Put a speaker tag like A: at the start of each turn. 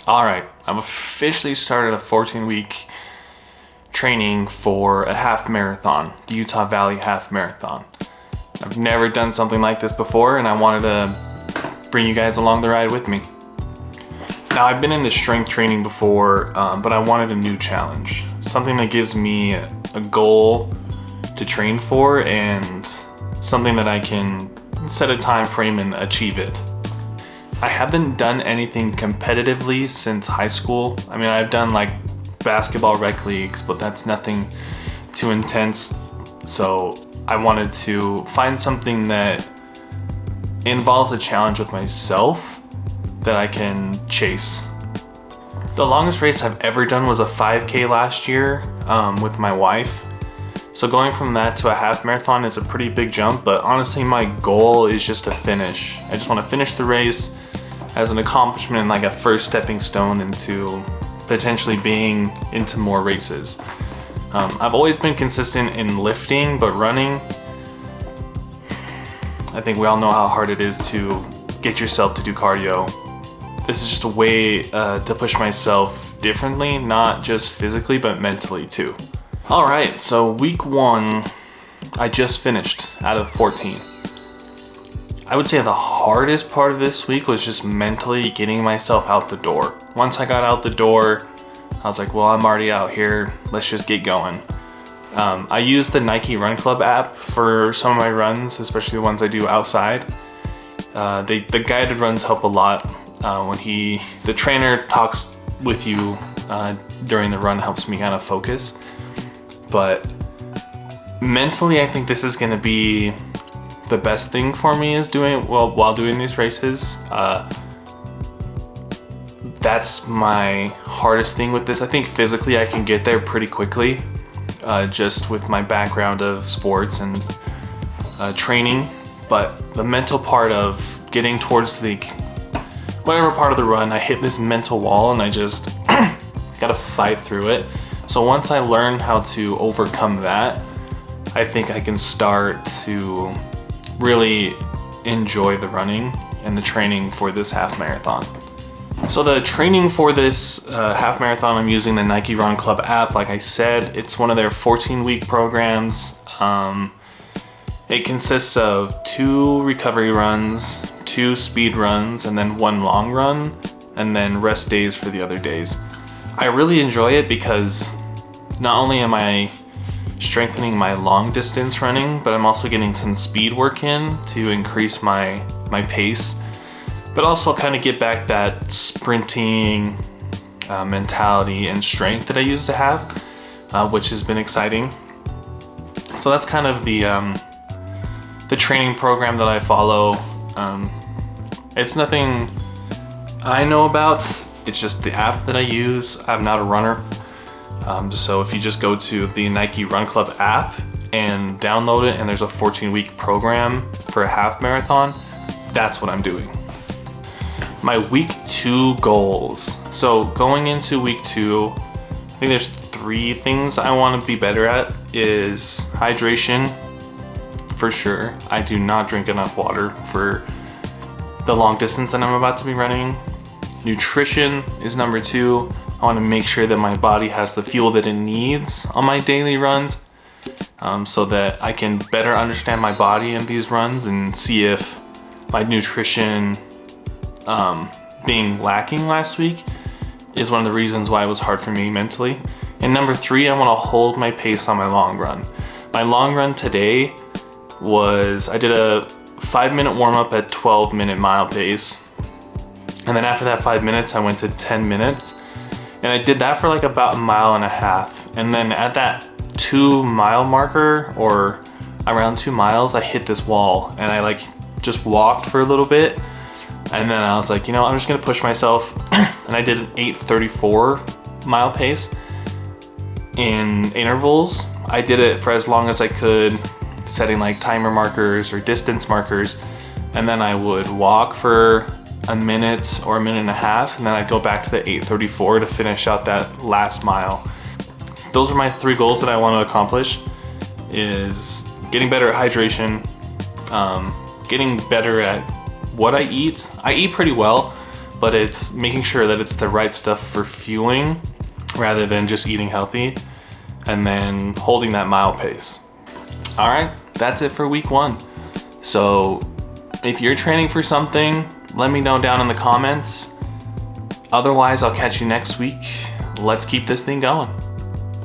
A: All right, I've officially started a 14-week training for a half marathon, the Utah Valley Half Marathon. I've never done something like this before, and I wanted to bring you guys along the ride with me. Now, I've been into strength training before, but I wanted a new challenge, something that gives me a goal to train for and something that I can set a time frame and achieve it. I haven't done anything competitively since high school. I mean, I've done like basketball rec leagues, but that's nothing too intense. So I wanted to find something that involves a challenge with myself that I can chase. The longest race I've ever done was a 5K last year with my wife. So going from that to a half marathon is a pretty big jump, but honestly my goal is just to finish. I just want to finish the race as an accomplishment and like a first stepping stone into potentially being into more races. I've always been consistent in lifting, but running, I think we all know how hard it is to get yourself to do cardio. This is just a way to push myself differently, not just physically, but mentally too. All right, so week 1, I just finished out of 14. I would say the hardest part of this week was just mentally getting myself out the door. Once I got out the door, I was like, well, I'm already out here. Let's just get going. I use the Nike Run Club app for some of my runs, especially the ones I do outside. The guided runs help a lot. When the trainer talks with you during the run, helps me kind of focus. But mentally, I think this is gonna be the best thing for me is while doing these races. That's my hardest thing with this. I think physically I can get there pretty quickly, just with my background of sports and training. But the mental part of getting towards whatever part of the run, I hit this mental wall and I just gotta fight through it. So once I learn how to overcome that, I think I can start to really enjoy the running and the training for this half marathon. So the training for this half marathon, I'm using the Nike Run Club app. Like I said, it's one of their 14-week programs. It consists of 2 recovery runs, 2 speed runs, and then 1 long run, and then rest days for the other days. I really enjoy it because not only am I strengthening my long distance running, but I'm also getting some speed work in to increase my pace, but also kind of get back that sprinting mentality and strength that I used to have, which has been exciting. So that's kind of the training program that I follow. It's nothing I know about, it's just the app that I use. I'm not a runner. So if you just go to the Nike Run Club app and download it, and there's a 14-week program for a half marathon, that's what I'm doing. My week 2 goals. So going into week 2, I think there's 3 things I want to be better at. Is hydration, for sure. I do not drink enough water for the long distance that I'm about to be running. Nutrition is number 2. I want to make sure that my body has the fuel that it needs on my daily runs, so that I can better understand my body in these runs and see if my nutrition being lacking last week is one of the reasons why it was hard for me mentally. And number 3, I want to hold my pace on my long run. My long run today I did a 5-minute warm-up at 12-minute mile pace. And then after that 5 minutes, I went to 10 minutes. And I did that for like about 1.5 miles. And then at that 2-mile marker, or around 2 miles, I hit this wall and I like just walked for a little bit. And then I was like, I'm just gonna push myself. And I did an 8:34 mile pace in intervals. I did it for as long as I could, setting like timer markers or distance markers. And then I would walk for a minute or 1.5 minutes, and then I'd go back to the 8:34 to finish out that last mile. Those are my 3 goals that I want to accomplish, is getting better at hydration, getting better at what I eat. I eat pretty well, but it's making sure that it's the right stuff for fueling rather than just eating healthy, and then holding that mile pace. All right, that's it for week 1. So if you're training for something, let me know down in the comments. Otherwise, I'll catch you next week. Let's keep this thing going.